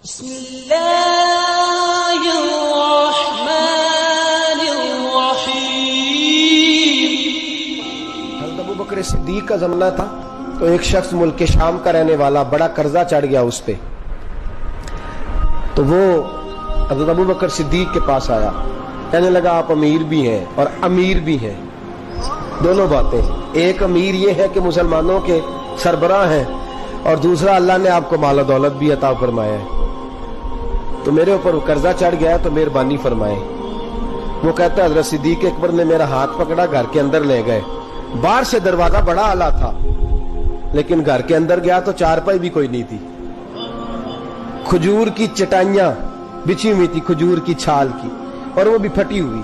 بسم اللہ الرحمن الرحیم۔ حضرت ابوبکر صدیق کا زمانہ تھا تو ایک شخص ملک شام کا رہنے والا، بڑا قرضہ چڑھ گیا اس پہ، تو وہ حضرت ابوبکر صدیق کے پاس آیا، کہنے لگا آپ امیر بھی ہیں اور امیر بھی ہیں، دونوں باتیں، ایک امیر یہ ہے کہ مسلمانوں کے سربراہ ہیں، اور دوسرا اللہ نے آپ کو مال و دولت بھی عطا فرمایا ہے، تو میرے اوپر قرضہ چڑھ گیا ہے تو مہربانی فرمائیں۔ وہ کہتا ہے حضرت صدیق اکبر نے میرا ہاتھ پکڑا، گھر کے اندر لے گئے، باہر سے دروازہ بڑا اعلیٰ تھا لیکن گھر کے اندر گیا تو چارپائی بھی کوئی نہیں تھی، کھجور کی چٹائیاں بچھی ہوئی تھی، کھجور کی چھال کی، اور وہ بھی پھٹی ہوئی۔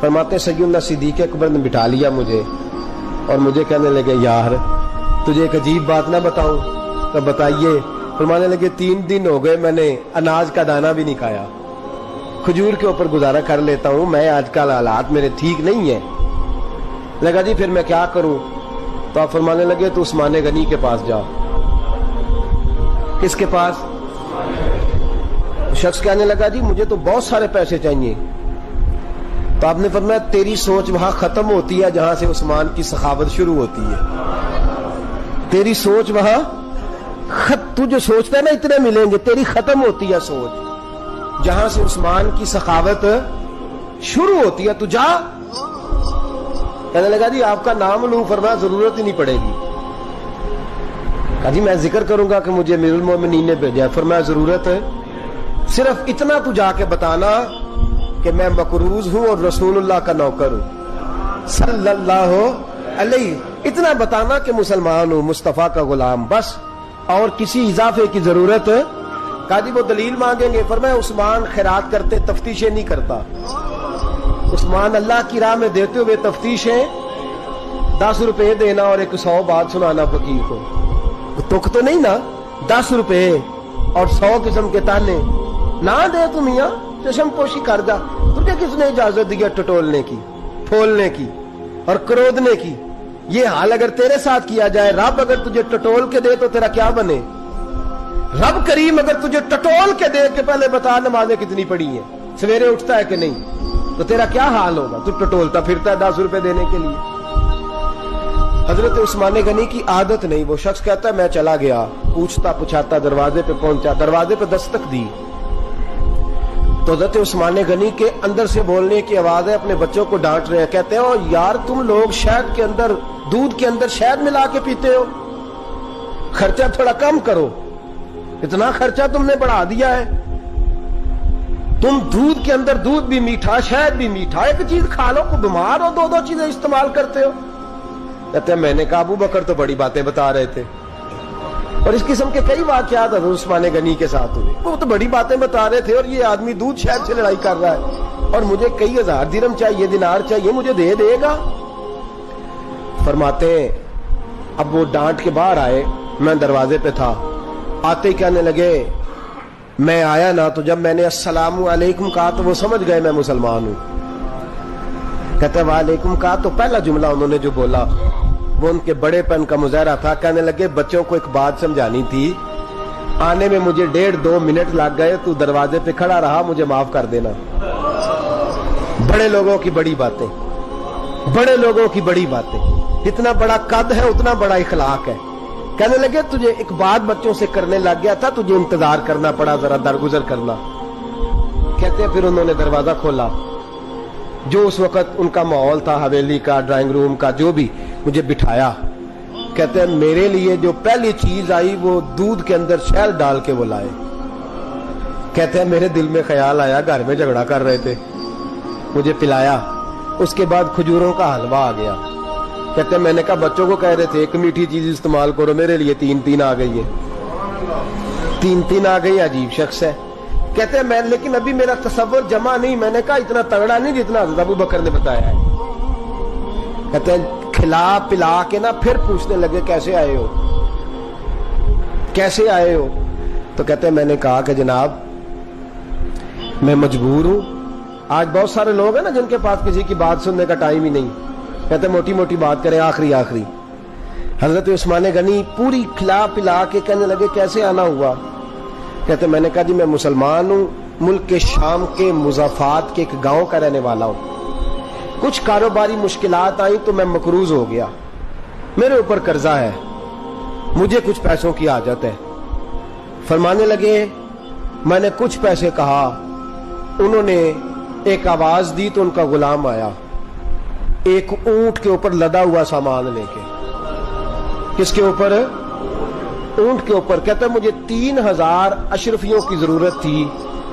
فرماتے ہیں سیدنا صدیق اکبر نے بٹھا لیا مجھے اور مجھے کہنے لگے یار تجھے ایک عجیب بات نہ بتاؤں؟ تو بتائیے۔ فرمانے لگے 3 دن ہو گئے میں نے اناج کا دانہ بھی نہیں کھایا، کھجور کے اوپر گزارا کر لیتا ہوں میں، آج کل حالات میرے ٹھیک نہیں ہیں۔ لگا جی پھر میں کیا کروں؟ تو آپ فرمانے لگے تو عثمان غنی کے پاس جا۔ کس کے پاس؟ شخص کہنے لگا جی مجھے تو بہت سارے پیسے چاہیے۔ تو آپ نے فرمایا تیری سوچ وہاں ختم ہوتی ہے جہاں سے عثمان کی سخاوت شروع ہوتی ہے، تیری سوچ وہاں تو جو سوچتا ہے نا اتنے ملیں گے، تیری ختم ہوتی ہے سوچ جہاں سے عثمان کی سخاوت شروع ہوتی ہے، تو جا۔ کہنے لگا جی آپ کا نام لوں؟ فرمایا ضرورت ہی نہیں پڑے گی۔ کہا جی میں ذکر کروں گا کہ مجھے امیر المومنین نے بھیجا ہے۔ فرمایا ضرورت ہے، صرف اتنا تو جا کے بتانا کہ میں مقروض ہوں اور رسول اللہ کا نوکر ہوں صلی اللہ علیہ، اتنا بتانا کہ مسلمان ہوں، مصطفیٰ کا غلام، بس، اور کسی اضافے کی ضرورت۔ کہا جی وہ دلیل مانگیں گے؟ فرمایا عثمان خیرات کرتے تفتیشیں نہیں کرتا، عثمان اللہ کی راہ میں دیتے ہوئے تفتیشیں 10 روپے دینا اور 100 بات سنانا فقیر کو، تک تو نہیں نا، 10 روپے اور 100 قسم کے تانے نہ دے تو میاں چشم پوشی کر جا، تجھے کس نے اجازت دیا ٹٹولنے کی، پھولنے کی اور کرودنے کی؟ یہ حال اگر تیرے ساتھ کیا جائے، رب اگر تجھے ٹٹول کے دے تو تیرا کیا بنے؟ رب کریم اگر تجھے ٹٹول کے دے کہ پہلے بتا نمازیں کتنی پڑھی ہیں، سویرے اٹھتا ہے کہ نہیں، تو تیرا کیا حال ہوگا؟ تو ٹٹولتا پھرتا ہے 10 روپے دینے کے لیے۔ حضرت عثمان غنی کی عادت نہیں، وہ شخص کہتا ہے میں چلا گیا، پوچھتا پوچھاتا دروازے پہ پہنچا، دروازے پہ دستک دی تو حضرت عثمان غنی کے اندر سے بولنے کی آواز ہے، اپنے بچوں کو ڈانٹ رہے ہیں، کہتے ہیں یار تم لوگ شہد کے اندر، دودھ کے اندر شہد ملا کے پیتے ہو، خرچہ تھوڑا کم کرو، اتنا خرچہ تم نے بڑھا دیا ہے، تم دودھ کے اندر دودھ بھی میٹھا شہد بھی میٹھا، ایک چیز کھا لو، کو بیمار ہو 2 چیزیں استعمال کرتے ہو۔ کہتے ہیں میں نے کہا ابوبکر تو بڑی باتیں بتا رہے تھے، اور اس قسم کے کئی واقعات حضرت عثمان غنی کے ساتھ ہوئے، وہ تو بڑی باتیں بتا رہے تھے اور یہ آدمی دودھ شہد سے لڑائی کر رہا ہے، اور مجھے کئی 1000 درہم چاہیے، دینار چاہیے، مجھے دے گا؟ فرماتے ہیں اب وہ ڈانٹ کے باہر آئے، میں دروازے پہ تھا، آتے ہی کہنے لگے میں آیا نا تو جب میں نے السلام علیکم کہا تو وہ سمجھ گئے میں مسلمان ہوں۔ کہتے ہیں وعلیکم کہا تو پہلا جملہ انہوں نے جو بولا وہ ان کے بڑے پن کا مظاہرہ تھا۔ کہنے لگے بچوں کو ایک بات سمجھانی تھی، آنے میں مجھے 1.5-2 منٹ لگ گئے، تو دروازے پہ کھڑا رہا، مجھے معاف کر دینا۔ بڑے لوگوں کی بڑی باتیں، بڑے لوگوں کی بڑی باتیں، جتنا بڑا قد ہے اتنا بڑا اخلاق ہے۔ کہنے لگے تجھے ایک بات بچوں سے کرنے لگ گیا تھا، تجھے انتظار کرنا پڑا، ذرا درگزر کرنا۔ کہتے ہیں پھر انہوں نے دروازہ کھولا، جو اس وقت ان کا ماحول تھا حویلی کا، ڈرائنگ روم کا، جو بھی، مجھے بٹھایا۔ کہتے ہیں میرے لیے جو پہلی چیز آئی وہ دودھ کے اندر شہد ڈال کے وہ لائے۔ کہتے ہیں میرے دل میں خیال آیا گھر میں جھگڑا کر رہے تھے، مجھے پلایا، اس کے بعد کھجوروں کا حلوہ آ گیا۔ کہتے ہیں میں نے کہا بچوں کو کہہ رہے تھے ایک میٹھی چیز استعمال کرو، میرے لیے 3 آ گئی ہے، 3 آ گئی، عجیب شخص ہے۔ کہتے ہیں میں لیکن ابھی میرا تصور جمع نہیں، میں نے کہا اتنا تگڑا نہیں جتنا حضرت ابوبکر نے بتایا ہے۔ کہتے ہیں کھلا پلا کے نا پھر پوچھنے لگے کیسے آئے ہو، کیسے آئے ہو؟ تو کہتے ہیں میں نے کہا کہ جناب میں مجبور ہوں، آج بہت سارے لوگ ہیں نا جن کے پاس کسی کی بات سننے کا ٹائم ہی نہیں، کہتے ہیں موٹی موٹی بات کریں، آخری۔ حضرت عثمان غنی پوری کھلا پلا کے کہنے لگے کیسے آنا ہوا؟ کہتے میں نے کہا جی میں مسلمان ہوں، ملک کے شام کے مضافات کے ایک گاؤں کا رہنے والا ہوں، کچھ کاروباری مشکلات آئیں تو میں مقروض ہو گیا، میرے اوپر قرضہ ہے، مجھے کچھ پیسوں کی حاجت ہے۔ فرمانے لگے میں نے کچھ پیسے کہا، انہوں نے ایک آواز دی تو ان کا غلام آیا ایک اونٹ کے اوپر لدا ہوا سامان لے کے۔ کس کے اوپر؟ اونٹ کے اوپر۔ کہتا ہے مجھے 3000 اشرفیوں کی ضرورت تھی،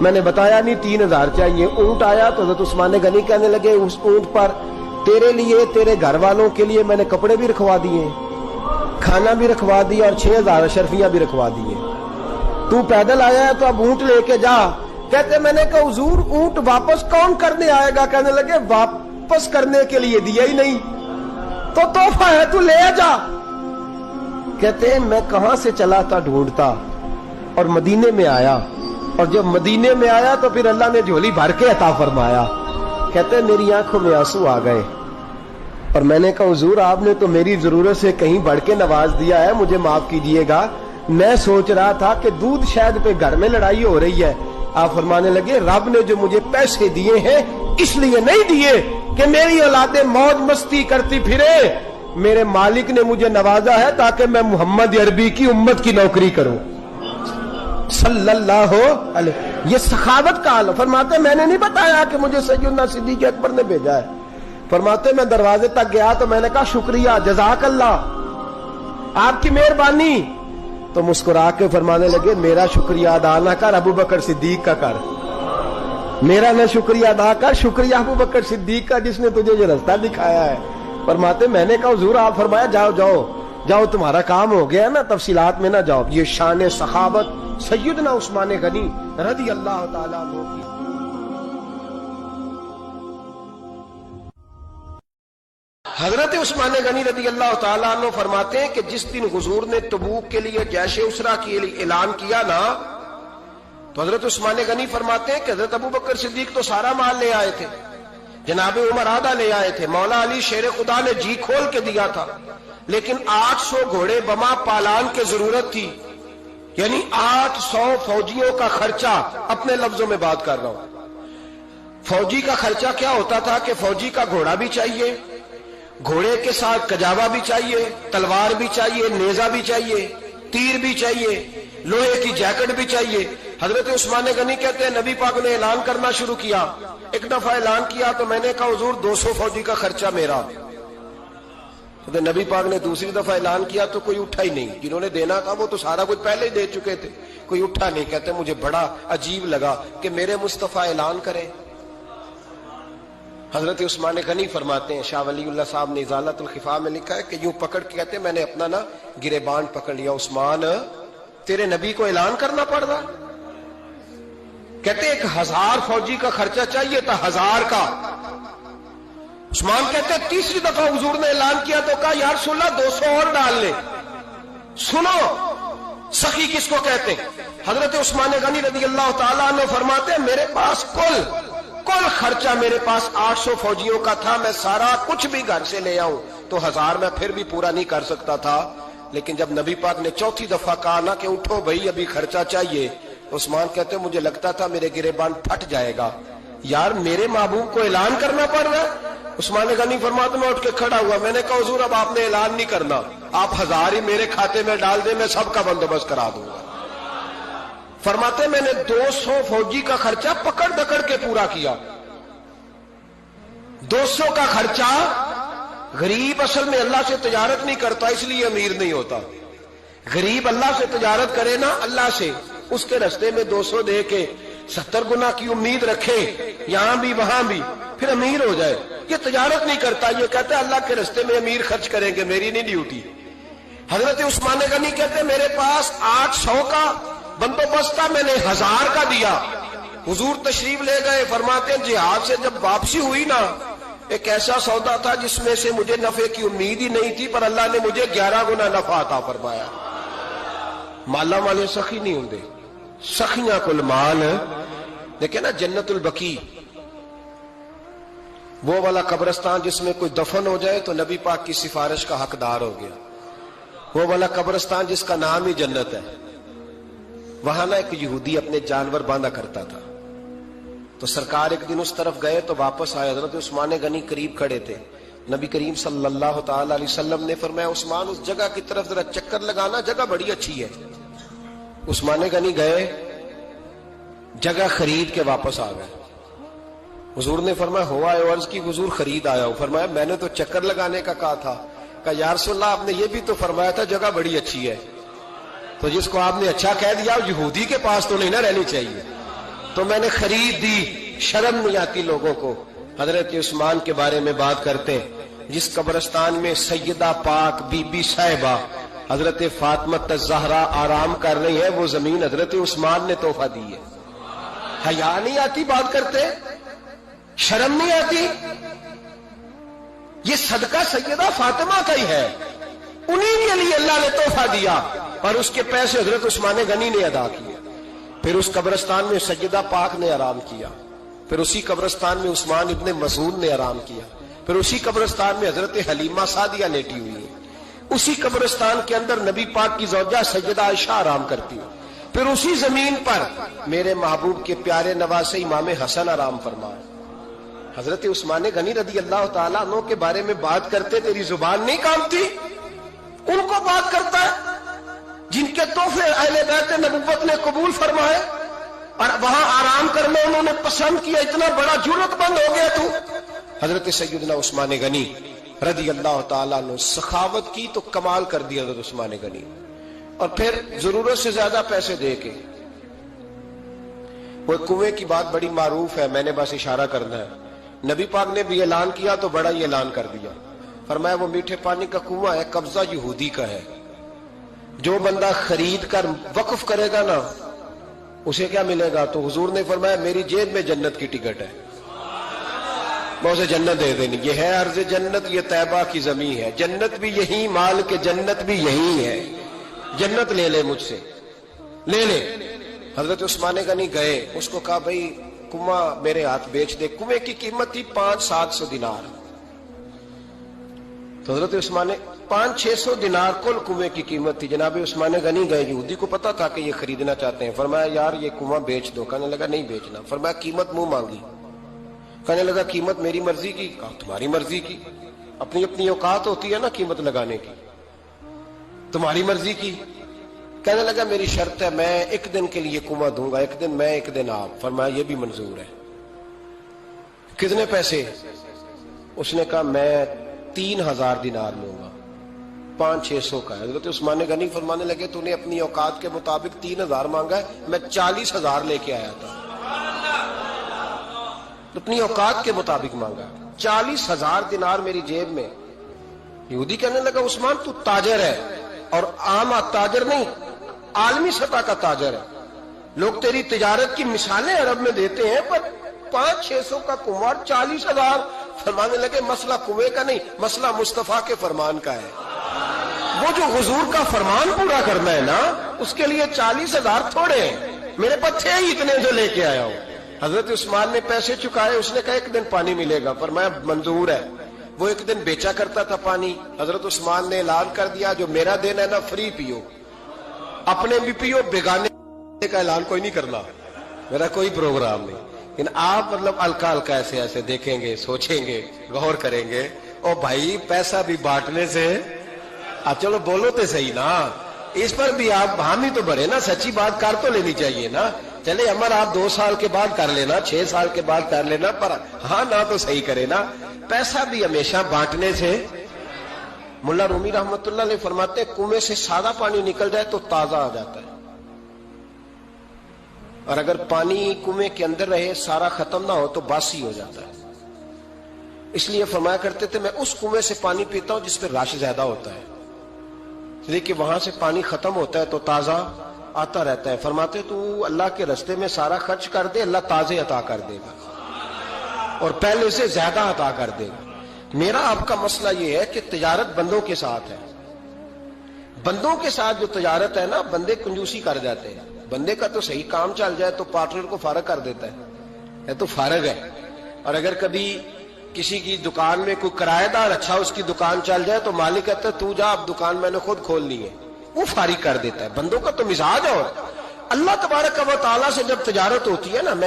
میں نے بتایا نہیں 3000 چاہیے۔ اونٹ آیا تو حضرت عثمان غنی کہنے لگے اس اونٹ پر تیرے لیے، تیرے گھر والوں کے لیے میں نے کپڑے بھی رکھوا دیے، کھانا بھی رکھوا دیا اور 6000 اشرفیاں بھی رکھوا دیے، تو پیدل آیا ہے تو اب اونٹ لے کے جا۔ کہتے میں نے کہا حضور اونٹ واپس کون کرنے آئے گا؟ کہنے لگے واپس کرنے کے لیے دیا ہی نہیں تو تحفہ ہے، تو لے جا۔ کہتے ہیں میں کہاں سے چلا تھا ڈھونڈتا اور مدینے میں آیا، اور جب مدینے میں آیا تو پھر اللہ نے جھولی بھر کے عطا فرمایا۔ کہتے ہیں میری آنکھوں میں آنسو آ گئے اور میں نے کہا حضور آپ نے تو میری ضرورت سے کہیں بڑھ کے نواز دیا ہے، مجھے معاف کیجئے گا، میں سوچ رہا تھا کہ دودھ شہد پہ گھر میں لڑائی ہو رہی ہے۔ آپ فرمانے لگے رب نے جو مجھے پیسے دیے ہیں اس لیے نہیں دیے کہ میری اولادیں موج مستی کرتی پھرے، میرے مالک نے مجھے نوازا ہے تاکہ میں محمد عربی کی امت کی نوکری کروں صلی اللہ علیہ۔ یہ سخاوت کا حال۔ فرماتے میں نے نہیں بتایا کہ مجھے سیدنا صدیق اکبر نے بھیجا ہے۔ فرماتے میں دروازے تک گیا تو میں نے کہا شکریہ، جزاک اللہ، آپ کی مہربانی۔ تو مسکرا کے فرمانے لگے میرا شکریہ ادا نہ کر، ابو بکر صدیق کا کر، میرا نہ شکریہ ادا کر، شکریہ ابو بکر صدیق کا جس نے تجھے یہ رستہ دکھایا ہے۔ فرماتے میں نے کہا حضور آپ فرمایا جاؤ جاؤ جاؤ تمہارا کام ہو گیا نا، تفصیلات میں نہ جاؤ۔ یہ شان سخاوت سیدنا عثمان غنی رضی اللہ تعالیٰ عنہ کی۔ حضرت عثمان غنی رضی اللہ تعالیٰ عنہ فرماتے ہیں کہ جس دن حضور نے تبوک کے لیے جیش اسرا کے لیے اعلان کیا نا، تو حضرت عثمان غنی فرماتے ہیں کہ حضرت ابو بکر صدیق تو سارا مال لے آئے تھے، جناب عمر آدھا لے آئے تھے، مولا علی شیر خدا نے جی کھول کے دیا تھا، لیکن 800 گھوڑے بما پالان کی ضرورت تھی، یعنی 800 فوجیوں کا خرچہ۔ اپنے لفظوں میں بات کر رہا ہوں، فوجی کا خرچہ کیا ہوتا تھا کہ فوجی کا گھوڑا بھی چاہیے، گھوڑے کے ساتھ کجاوا بھی چاہیے، تلوار بھی چاہیے، نیزہ بھی چاہیے، تیر بھی چاہیے، لوہے کی جیکٹ بھی چاہیے۔ حضرت عثمان غنی کہتے ہیں نبی پاک نے اعلان کرنا شروع کیا، ایک دفعہ اعلان کیا تو میں نے کہا حضور 200 فوجی کا خرچہ میرا۔ تو نبی پاک نے دوسری دفعہ اعلان کیا تو کوئی اٹھا ہی نہیں، جنہوں نے دینا تھا وہ تو سارا کچھ پہلے ہی دے چکے تھے، کوئی اٹھا نہیں۔ کہتے مجھے بڑا عجیب لگا کہ میرے مصطفیٰ اعلان کریں۔ حضرت عثمان غنی فرماتے ہیں، شاہ ولی اللہ صاحب نے ازالت الخفا میں لکھا ہے کہ یوں پکڑ کے کہتے ہیں میں نے اپنا نا گریبان پکڑ لیا، عثمان تیرے نبی کو اعلان کرنا پڑ رہا۔ کہتے 1000 فوجی کا خرچہ چاہیے تھا، 1000 کا۔ عثمان کہتے تیسری دفعہ حضور نے اعلان کیا تو کہا یا رسول اللہ 200 اور ڈال لے۔ سنو سخی کس کو کہتے ہیں؟ حضرت عثمان غنی رضی اللہ تعالیٰ عنہ فرماتے ہیں میرے پاس کل خرچہ میرے پاس 800 فوجیوں کا تھا، میں سارا کچھ بھی گھر سے لے آؤں تو 1000 میں پھر بھی پورا نہیں کر سکتا تھا، لیکن جب نبی پاک نے چوتھی دفعہ کہا نا کہ اٹھو بھائی ابھی خرچہ چاہیے، عثمان کہتے مجھے لگتا تھا میرے گریبان پھٹ جائے گا، یار میرے محبوب کو اعلان کرنا پڑ رہا ہے۔ عثمان غنی فرماتے میں اٹھ کے کھڑا ہوا، میں نے کہا حضور اب آپ نے اعلان نہیں کرنا، آپ 1000 ہی میرے کھاتے میں ڈال دیں، میں سب کا بندوبست کرا دوں گا۔ فرماتے میں نے 200 فوجی کا خرچہ پکڑ دکڑ کے پورا کیا۔ 200 کا خرچہ، غریب اصل میں اللہ سے تجارت نہیں کرتا اس لیے امیر نہیں ہوتا، غریب اللہ سے تجارت کرے نا اللہ سے، اس کے رستے میں 200 دے کے 70 گنا کی امید رکھے یہاں بھی وہاں بھی، پھر امیر ہو جائے۔ یہ تجارت نہیں کرتا، یہ کہتا ہے اللہ کے رستے میں امیر خرچ کریں گے، میری نہیں ڈیوٹی۔ حضرت عثمان غنی کہتے میرے پاس 800 کا بندوبست تھا، میں نے 1000 کا دیا۔ حضور تشریف لے گئے، فرماتے ہیں جہاد سے جب واپسی ہوئی نا، ایک ایسا سودا تھا جس میں سے مجھے نفع کی امید ہی نہیں تھی، پر اللہ نے مجھے 11 گنا نفع عطا فرمایا۔ مالا مالے سخی نہیں ہوندے، سخیاں کل مال۔ دیکھیں نا جنت البقیع، وہ والا قبرستان جس میں کوئی دفن ہو جائے تو نبی پاک کی سفارش کا حقدار ہو گیا، وہ والا قبرستان جس کا نام ہی جنت ہے، وہاں نا ایک یہودی اپنے جانور باندھا کرتا تھا، تو سرکار ایک دن اس طرف گئے تو واپس آئے، حضرت عثمان غنی قریب کھڑے تھے، نبی کریم صلی اللہ تعالی علیہ وسلم نے فرمایا عثمان اس جگہ کی طرف ذرا چکر لگانا، جگہ بڑی اچھی ہے۔ عثمان غنی گئے، جگہ خرید کے واپس آ گئے۔ حضور نے فرمایا ہوا ہے؟ عرض کی حضور خرید آیا ہوں۔ فرمایا میں نے تو چکر لگانے کا کہا تھا۔ کہا یا رسول اللہ آپ نے یہ بھی تو فرمایا تھا جگہ بڑی اچھی ہے، تو جس کو آپ نے اچھا کہہ دیا یہودی کے پاس تو نہیں نہ رہنی چاہیے، تو میں نے خرید دی۔ شرم نہیں آتی لوگوں کو۔ حضرت عثمان کے بارے میں بات کرتے، جس قبرستان میں سیدہ پاک بی بی صاحبہ حضرت فاطمہ الزہرا آرام کر رہی ہے، وہ زمین حضرت عثمان نے تحفہ دی ہے۔ حیا نہیں آتی بات کرتے؟ شرم نہیں آتی؟ یہ صدقہ سیدہ فاطمہ کا ہی ہے، انہی کے لیے اللہ نے تحفہ دیا، اور اس کے پیسے حضرت عثمان غنی نے ادا کیے۔ پھر اس قبرستان میں سیدہ پاک نے آرام کیا، پھر اسی قبرستان میں عثمان ابن مسعود نے آرام کیا، پھر اسی قبرستان میں حضرت حلیمہ سعدیہ لیٹی ہوئی ہے، اسی قبرستان کے اندر نبی پاک کی زوجہ سیدہ عائشہ آرام کرتی ہے، پھر اسی زمین پر میرے محبوب کے پیارے نواسے امام حسن آرام فرمائے۔ حضرت عثمان غنی رضی اللہ تعالیٰ عنہ کے بارے میں بات کرتے تیری زبان نہیں کانپتی؟ ان کو بات کرتا ہے جن کے تحفے اہل بیت نبوت نے قبول فرمائے اور وہاں آرام کرنا انہوں نے پسند کیا، اتنا بڑا جرأت مند ہو گیا تو۔ حضرت سیدنا عثمان غنی رضی اللہ تعالیٰ عنہ سخاوت کی تو کمال کر دیا حضرت عثمان غنی، اور پھر ضرورت سے زیادہ پیسے دے کے۔ وہ کنویں کی بات بڑی معروف ہے، میں نے بس اشارہ کرنا ہے، نبی پاک نے بھی اعلان کیا تو بڑا ہی اعلان کر دیا، فرمایا وہ میٹھے پانی کا کنواں ہے، قبضہ یہودی کا ہے، جو بندہ خرید کر وقف کرے گا نا اسے کیا ملے گا؟ تو حضور نے فرمایا میری جیب میں جنت کی ٹکٹ ہے، میں اسے جنت دے دینی۔ یہ ہے عرض جنت، یہ طیبہ کی زمین ہے، جنت بھی یہی، مال کے جنت بھی یہی ہے، جنت لے لے مجھ سے، لے لے۔ حضرت عثمان غنی گئے، اس کو کہا بھائی کنواں میرے ہاتھ بیچ دے۔ کنویں کی قیمت تھی 500-700 دینار، تو حضرت عثمان 500-600 دینار کل کنویں کی قیمت تھی۔ جناب عثمان غنی گئے، یہودی کو پتا تھا کہ یہ خریدنا چاہتے ہیں، فرمایا یار یہ کنواں بیچ دو۔ کہنے لگا نہیں بیچنا۔ فرمایا قیمت منہ مانگی، کہنے لگا قیمت میری مرضی کی۔ کہا تمہاری مرضی کی، اپنی اپنی اوقات ہوتی ہے نا قیمت لگانے کی، تمہاری مرضی کی۔ کہنے لگا میری شرط ہے میں ایک دن کے لیے کنواں دوں گا، ایک دن میں ایک دن آپ۔ فرمایا یہ بھی منظور ہے۔ کتنے پیسے؟ اس نے کہا میں 3000 دینار لوں گا، 500-600 کا ہے۔ حضرت عثمان غنی فرمانے لگے تو نے اپنی اوقات کے مطابق 3000 مانگا ہے، میں 40,000 لے کے آیا تھا، اپنی اوقات کے مطابق مانگا، 40,000 دینار میری جیب میں۔ یہودی کہنے لگا عثمان تو تاجر ہے، اور عام تاجر نہیں، عالمی سطح کا تاجر ہے، لوگ تیری تجارت کی مثالیں عرب میں دیتے ہیں، پر 500-600 کا کنواں 40,000۔ فرمانے لگے مسئلہ کنویں کا نہیں، مسئلہ مصطفیٰ کے فرمان کا ہے، وہ جو حضور کا فرمان پورا کرنا ہے نا، اس کے لیے 40,000 تھوڑے ہیں، میرے پاس تھے ہی اتنے جو لے کے آیا ہوں۔ حضرت عثمان نے پیسے چکائے، اس نے کہا ایک دن پانی ملے گا، فرمایا منظور ہے۔ وہ ایک دن بیچا کرتا تھا پانی، حضرت عثمان نے اعلان کر دیا جو میرا دین ہے نا فری پیو، اپنے بھی پیو، بیگانے کا اعلان کوئی نہیں کرنا، میرا کوئی پروگرام نہیں۔ لیکن آپ مطلب ہلکا ہلکا ایسے ایسے دیکھیں گے، سوچیں گے، غور کریں گے، اور بھائی پیسہ بھی بانٹنے سے چلو بولو تو صحیح نا، اس پر بھی آپ ہم ہی تو بڑے نا، سچی بات کر تو لینی چاہیے نا۔ چلے عمر آپ 2 سال کے بعد کر لینا، 6 سال کے بعد کر لینا، پر ہاں نہ تو صحیح کرے نا، پیسہ بھی ہمیشہ بانٹنے سے۔ ملا رومی رحمت اللہ علیہ فرماتے ہیں کنویں سے سادہ پانی نکل جائے تو تازہ آ جاتا ہے، اور اگر پانی کنویں کے اندر رہے سارا ختم نہ ہو تو باسی ہو جاتا ہے۔ اس لیے فرمایا کرتے تھے میں اس کنویں سے پانی پیتا ہوں جس پہ رش زیادہ ہوتا ہے، لیکن وہاں سے پانی ختم ہوتا ہے تو تازہ آتا رہتا ہے۔ فرماتے تو اللہ کے رستے میں سارا خرچ کر دے، اللہ تازے عطا کر دے گا اور پہلے سے زیادہ عطا کر دے گا۔ میرا آپ کا مسئلہ یہ ہے کہ تجارت بندوں کے ساتھ ہے، بندوں کے ساتھ جو تجارت ہے نا، بندے کنجوسی کر جاتے ہیں، بندے کا تو صحیح کام چل جائے تو پارٹنر کو فارغ کر دیتا ہے، تو فارغ ہے، اور اگر کبھی کسی کی دکان میں کوئی کرایہ دار اچھا اس کی دکان چل جائے تو مالک کہتا ہے تو جا، اب دکان میں نے خود کھولنی ہے، وہ فارغ کر دیتا ہے۔ بندوں کا تو مزاج اور اللہ تبارک و تعالیٰ سے جب تجارت ہوتی ہے نا